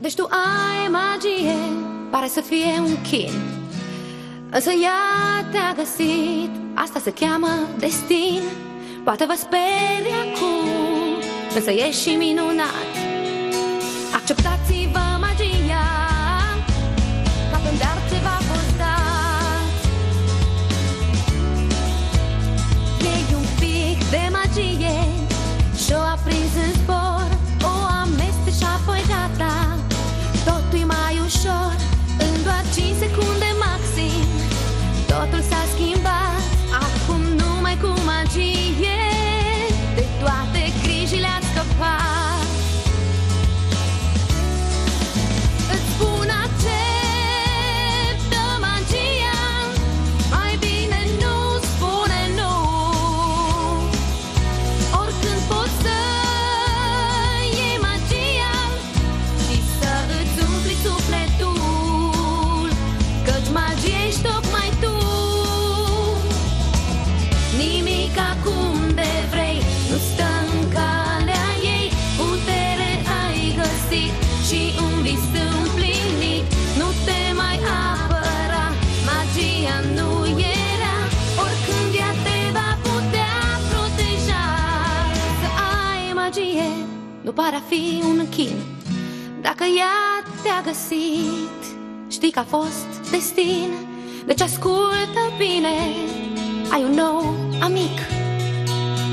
Deci tu ai magie, pare să fie un chin, însă ea te-a găsit, asta se cheamă destin. Poate vă sperie acum, însă e și minunat. Acceptați-vă magia, ca pe-n dar ce v-a fost dat. E un pic de magie și-o aprins în spor, o amesteci și apoi gata. Totul-i mai ușor, în doar 5 secunde maxim. Totul s-a schimbat, acum numai cu magie de toate grijile ați scăpat. Îți spun acceptă magia, mai bine nu spune nu. Oricând poți să iei magia și să îți umpli sufletul, căci magia ești tocmai tu. Nimic acum de vrei nu stă în calea ei. Putere ai găsit și un vis împlinit. Nu te mai apăra, magia nu era. Oricând ea te va putea proteja. Să ai magie nu pare a fi un chin. Dacă ea te-a găsit, știi că a fost destin. Deci ascultă bine, ai un nou amic,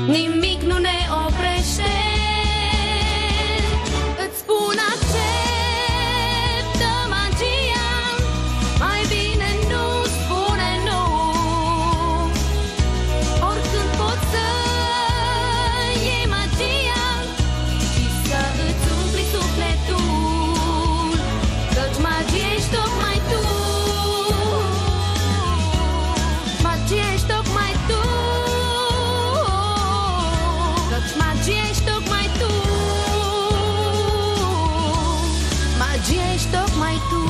nimic nu ne oprește. Îți spun acceptă magia, mai bine nu spune nu. Oricând poți să iei magia și să îți umpli sufletul, căci magia ești tocmai tu. Magia ești tocmai tu, căci magia ești tocmai tu. Magia ești tocmai tu.